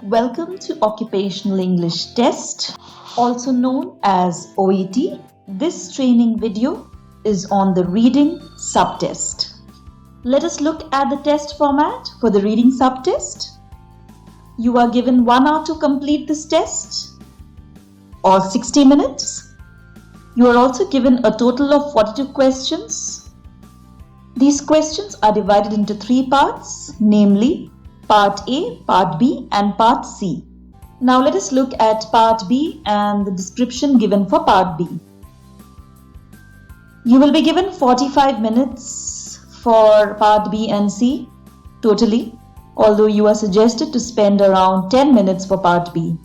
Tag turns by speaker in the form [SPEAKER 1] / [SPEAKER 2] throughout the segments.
[SPEAKER 1] Welcome to Occupational English Test, also known as OET. This training video is on the reading subtest. Let us look at the test format for the reading subtest. You are given 1 hour to complete this test or 60 minutes. You are also given a total of 42 questions. These questions are divided into 3 parts, namely Part A, Part B and Part C. Now let us look at Part B and the description given for Part B. You will be given 45 minutes for Part B and C totally, although you are suggested to spend around 10 minutes for Part B.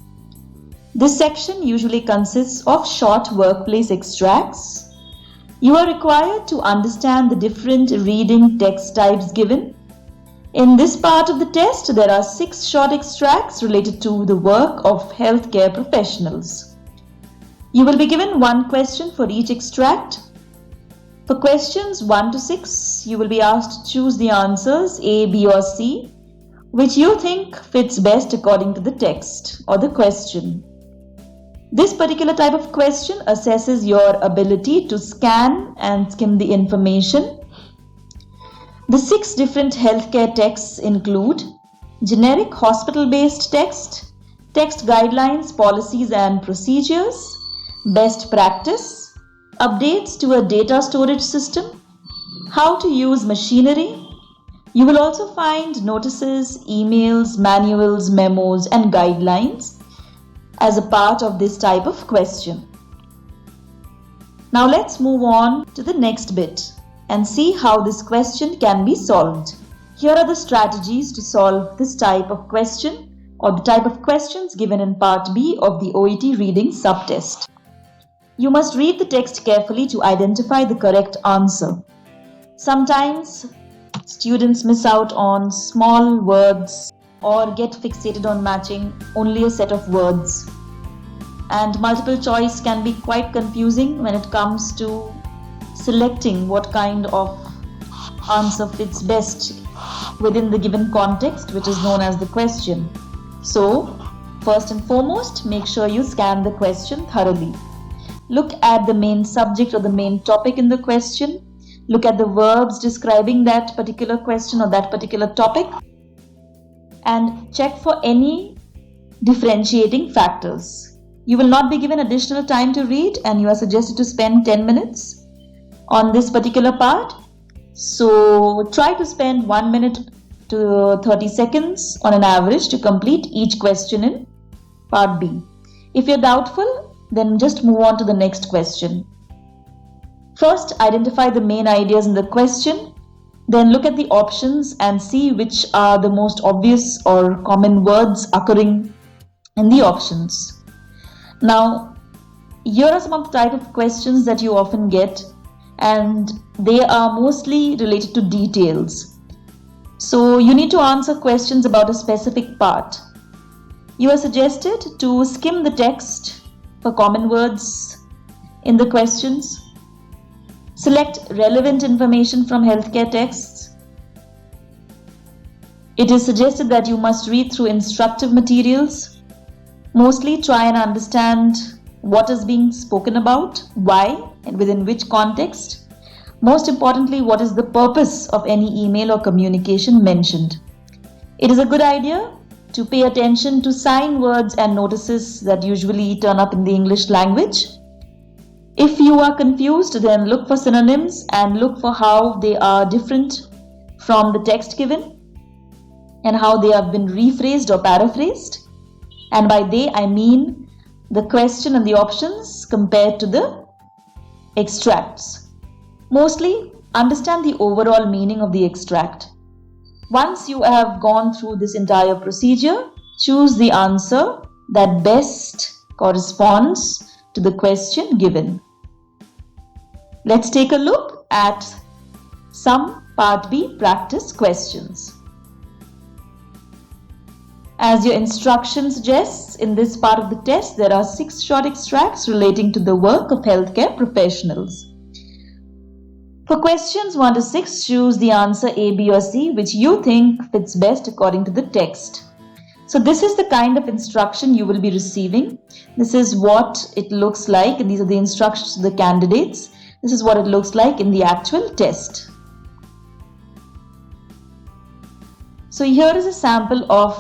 [SPEAKER 1] This section usually consists of short workplace extracts. You are required to understand the different reading text types given. In this part of the test, there are 6 short extracts related to the work of healthcare professionals. You will be given 1 question for each extract. For questions 1 to 6, you will be asked to choose the answers A, B or C, which you think fits best according to the text or the question. This particular type of question assesses your ability to scan and skim the information. The 6 different healthcare texts include generic hospital-based text, text guidelines, policies and procedures, best practice, updates to a data storage system, how to use machinery. You will also find notices, emails, manuals, memos and guidelines as a part of this type of question. Now let's move on to the next bit and see how this question can be solved. Here are the strategies to solve this type of question or the type of questions given in Part B of the OET reading subtest. You must read the text carefully to identify the correct answer. Sometimes students miss out on small words or get fixated on matching only a set of words. And multiple choice can be quite confusing when it comes to selecting what kind of answer fits best within the given context, which is known as the question. So, first and foremost, make sure you scan the question thoroughly. Look at the main subject or the main topic in the question. Look at the verbs describing that particular question or that particular topic. And check for any differentiating factors. You will not be given additional time to read and you are suggested to spend 10 minutes on this particular part. So try to spend 1 minute to 30 seconds on an average to complete each question in Part B. If you're doubtful, then just move on to the next question. First, identify the main ideas in the question. Then look at the options and see which are the most obvious or common words occurring in the options. Now, here are some of the type of questions that you often get, and they are mostly related to details. So you need to answer questions about a specific part. You are suggested to skim the text for common words in the questions. Select relevant information from healthcare texts. It is suggested that you must read through instructive materials. Mostly try and understand what is being spoken about, why, and within which context. Most importantly, what is the purpose of any email or communication mentioned. It is a good idea to pay attention to sign words and notices that usually turn up in the English language. If you are confused, then look for synonyms and look for how they are different from the text given and how they have been rephrased or paraphrased. And by they, I mean the question and the options compared to the extracts. Mostly, understand the overall meaning of the extract. Once you have gone through this entire procedure, choose the answer that best corresponds to the question given. Let's take a look at some Part B practice questions. As your instruction suggests, in this part of the test, there are 6 short extracts relating to the work of healthcare professionals. For questions 1 to 6, choose the answer A, B or C which you think fits best according to the text. So this is the kind of instruction you will be receiving. This is what it looks like, and these are the instructions to the candidates. This is what it looks like in the actual test. So here is a sample of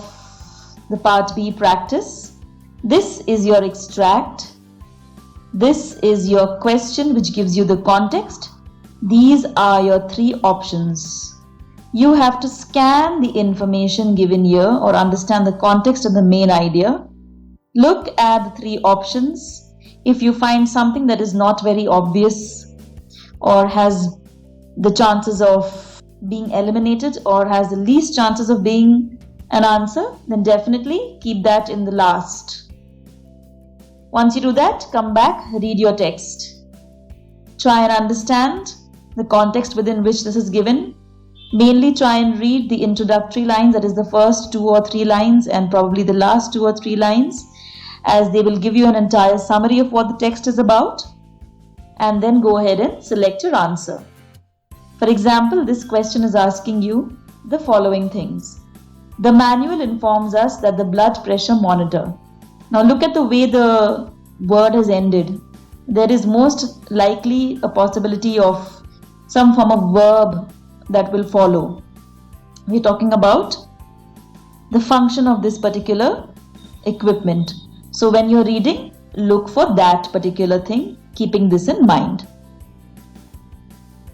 [SPEAKER 1] the Part B practice. This is your extract. This is your question which gives you the context. These are your 3 options. You have to scan the information given here or understand the context of the main idea. Look at the 3 options. If you find something that is not very obvious or has the chances of being eliminated or has the least chances of being an answer, then definitely keep that in the last. Once you do that, come back, read your text. Try and understand the context within which this is given. Mainly try and read the introductory lines, that is the first 2 or 3 lines and probably the last 2 or 3 lines, as they will give you an entire summary of what the text is about. And then go ahead and select your answer. For example, this question is asking you the following things. The manual informs us that the blood pressure monitor. Now look at the way the word has ended. There is most likely a possibility of some form of verb that will follow. We're talking about the function of this particular equipment. So when you're reading, look for that particular thing, keeping this in mind.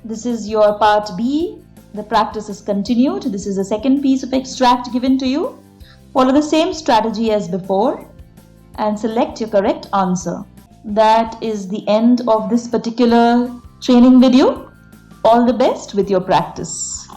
[SPEAKER 1] This is your Part B. The practice is continued. This is the second piece of extract given to you. Follow the same strategy as before and select your correct answer. That is the end of this particular training video. All the best with your practice.